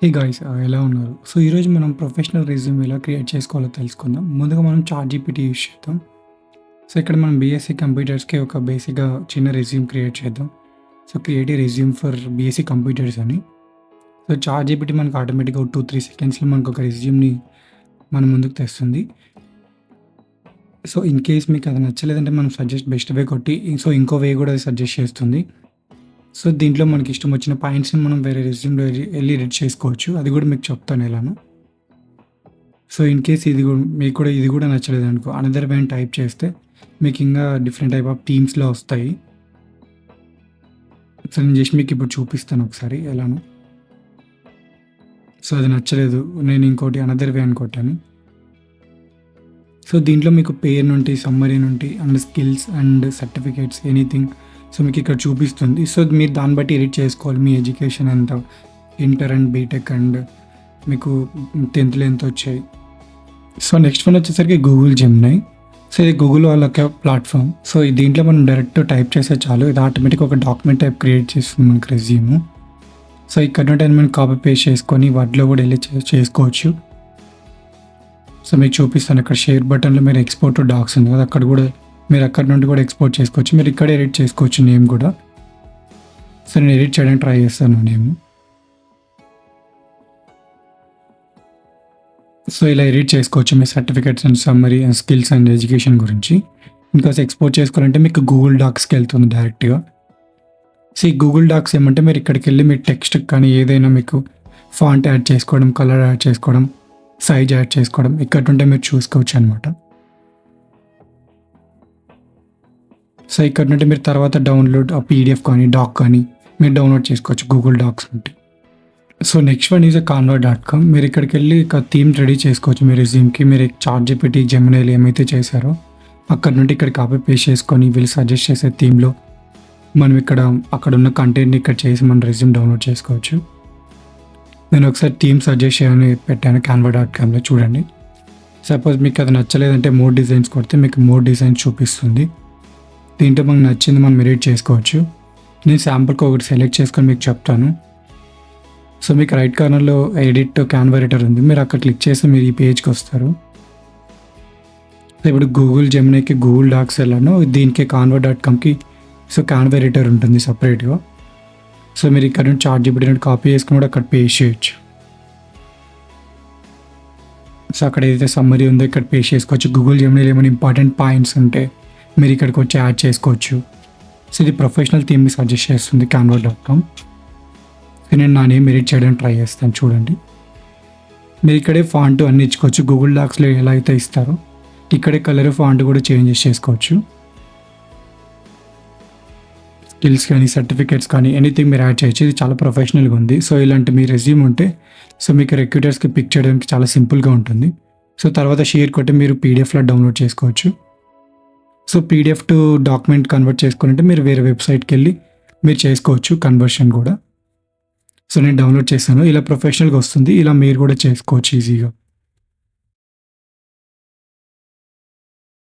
Hey guys ఎలా ఉన్నారు? So, ఈరోజు మనం ప్రొఫెషనల్ రెజ్యూమ్ ఎలా క్రియేట్ చేసుకోవాలో తెలుసుకుందాం. ముందుగా మనం చాట్‌జీపీటీ యూజ్ చేద్దాం. సో, ఇక్కడ మనం బీఎస్సీ కంప్యూటర్స్‌కి ఒక బేసిక్‌గా చిన్న రెజ్యూమ్ క్రియేట్ చేద్దాం. So, create a resume for BSc computers అని. సో, చాట్‌జీపీటీ మనకు ఆటోమేటిక్‌గా ఒక 2, 3 సెకండ్స్‌లో మనకు ఒక రెజ్యూమ్‌ని మన ముందుకు తెస్తుంది. సో, ఇన్ కేస్ మీకు అది నచ్చలేదంటే మనం సజెస్ట్ బెస్ట్ వే కొట్టి సో, ఇంకో వే కూడా సజెస్ట్ చేస్తుంది. సో, దీంట్లో మనకి ఇష్టం వచ్చిన పాయింట్స్‌ని మనం వేరే రెజ్యూమ్‌లో ఎళ్లి ఎడిట్ చేసుకోవచ్చు. అది కూడా మీకు చెప్తాను ఎలానో. సో, ఇన్ కేస్ మీకు కూడా ఇది కూడా నచ్చలేదనుకో అనదర్ వే అని టైప్ చేస్తే మీకు ఇంకా డిఫరెంట్ టైప్ ఆఫ్ థీమ్స్‌లో వస్తాయి. సో, నేను జస్ట్ మీకు ఇప్పుడు చూపిస్తాను ఒకసారి ఎలానో. సో, అది నచ్చలేదు. నేను ఇంకోటి అనదర్ వే అని కొట్టాను. సో, దీంట్లో మీకు పేరు నుండి, సమ్మరీ నుండి and skills and certificates anything so, మీకు ఇక్కడ చూపిస్తుంది. సో, మీరు దాన్ని బట్టి ఎడిట్ చేసుకోవాలి. మీ ఎడ్యుకేషన్ ఎంత, ఇంటర్ అండ్ బీటెక్ అండ్ మీకు 10థ్‌లో ఎంత వచ్చాయి. సో, నెక్స్ట్ వన్ వచ్చేసరికి గూగుల్ జెమినై. సో, ఇది గూగుల్ వాళ్ళ ఒక ప్లాట్‌ఫామ్. సో, దీంట్లో మనం డైరెక్ట్ టైప్ చేస్తే చాలు. ఇది ఆటోమేటిక్‌గా ఒక డాక్యుమెంట్ టైప్ క్రియేట్ చేస్తుంది మనకి రెజ్యూమ్. సో, ఇక్కడ నుండి మనం కాపీ పేస్ట్ చేసుకొని వర్డ్‌లో కూడా ఎళ్లి చేసుకోవచ్చు. సో, మీకు చూపిస్తాను. ఇక్కడ షేర్ బటన్‌లో మీరు ఎక్స్‌పోర్ట్ టు డాక్స్ ఉంది కదా! అక్కడ కూడా మీరు అక్కడి నుండి కూడా ఎక్స్‌పోర్ట్ చేసుకోవచ్చు. మీరు ఇక్కడే ఎడిట్ చేసుకోవచ్చు నేమ్ కూడా. సో, నేను ఎడిట్ చేయడానికి ట్రై చేస్తాను నేమ్. సో, ఇలా ఎడిట్ చేసుకోవచ్చు మీ certificates and summary and skills and education గురించి. ఇన్‌కేస్ ఎక్స్‌పోర్ట్ చేసుకోవాలంటే మీకు గూగుల్ డాక్స్‌కి వెళ్తుంది డైరెక్ట్‌గా. సో, ఈ గూగుల్ డాక్స్ ఏమంటే మీరు ఇక్కడికెళ్ళి మీ టెక్స్ట్ కానీ ఏదైనా మీకు ఫాంట్ యాడ్ చేసుకోవడం, కలర్ యాడ్ చేసుకోవడం, సైజ్ యాడ్ చేసుకోవడం ఇక్కడ నుండే మీరు చూసుకోవచ్చు అనమాట. సో, ఇక్కడ నుండి మీరు తర్వాత డౌన్లోడ్ ఆ పీడీఎఫ్ కానీ, డాక్ కానీ మీరు డౌన్లోడ్ చేసుకోవచ్చు గూగుల్ డాక్స్ నుండి. So, next one is canva.com. మీరు ఇక్కడికెళ్ళి ఒక థీమ్ రెడీ చేసుకోవచ్చు మీ రెజ్యూమ్‌కి. మీరు చాట్‌జీపీటీ, జెమినైలో ఏమైతే చేశారో అక్కడ నుండి ఇక్కడ కాపీ పేస్ట్ చేసుకొని వీళ్ళు సజెస్ట్ చేసే థీమ్‌లో మనం ఇక్కడ అక్కడున్న కంటెంట్‌ని ఇక్కడ చేసి మన రెజ్యూమ్ డౌన్లోడ్ చేసుకోవచ్చు. నేను ఒకసారి థీమ్ సజెస్ట్ చేయమని పెట్టాను canva.comలో చూడండి. సపోజ్ మీకు అది నచ్చలేదంటే మోర్ డిజైన్స్ కొడితే మీకు మోర్ డిజైన్స్ చూపిస్తుంది. దీంట్లో మనకు నచ్చింది మనం ఎడిట్ చేసుకోవచ్చు. నేను శాంపుల్‌కి ఒకటి సెలెక్ట్ చేసుకొని మీకు చెప్తాను. సో, మీకు రైట్ కార్నర్‌లో ఎడిట్ క్యాన్వా ఎడిటర్ ఉంది. మీరు అక్కడ క్లిక్ చేస్తే మీరు ఈ పేజ్‌కి వస్తారు. ఇప్పుడు గూగుల్ జెమినైకి గూగుల్ డాక్స్ ఎలానో దీనికి canva.comకి సో, క్యాన్వా ఎడిటర్ ఉంటుంది సెపరేట్‌గా. సో, మీరు ఇక్కడ నుంచి చాట్‌జీపీటీ నుండి కాపీ చేసుకొని కూడా అక్కడ పేస్ట్ చేయొచ్చు. సో, అక్కడ ఏదైతే సమ్మరీ ఉందో ఇక్కడ పేస్ట్ చేసుకోవచ్చు. గూగుల్ జెమినైలో ఏమైనా ఇంపార్టెంట్ పాయింట్స్ ఉంటే మీరు ఇక్కడికి వచ్చి యాడ్ చేసుకోవచ్చు. సో, ఇది ప్రొఫెషనల్ థీమ్‌ని సజెస్ట్ చేస్తుంది canva.com. నేను నా నేమ్ ఎడిట్ చేయడానికి ట్రై చేస్తాను చూడండి. మీరు ఇక్కడే ఫాంట్ అన్నీ ఇచ్చుకోవచ్చు. గూగుల్ డాక్స్‌లో ఎలా అయితే ఇస్తారో ఇక్కడే కలర్ ఫాంట్ కూడా చేంజెస్ చేసుకోవచ్చు. స్కిల్స్ కానీ, సర్టిఫికేట్స్ కానీ ఎనీథింగ్ మీరు యాడ్ చేయొచ్చు. ఇది చాలా ప్రొఫెషనల్‌గా ఉంది. సో, ఇలాంటి మీ రెజ్యూమ్ ఉంటే సో, మీకు రిక్రూటర్స్‌కి పిక్ చేయడానికి చాలా సింపుల్‌గా ఉంటుంది. సో, తర్వాత షేర్ కొట్టి మీరు పీడీఎఫ్‌లో డౌన్లోడ్ చేసుకోవచ్చు. So, PDF to document convert చేసుకోవాలంటే మీరు వేరే వెబ్‌సైట్‌కెళ్ళి మీరు చేసుకోవచ్చు కన్వర్షన్ కూడా. సో, నేను డౌన్లోడ్ చేశాను. ఇలా ప్రొఫెషనల్‌గా వస్తుంది. ఇలా మీరు కూడా చేసుకోవచ్చు ఈజీగా.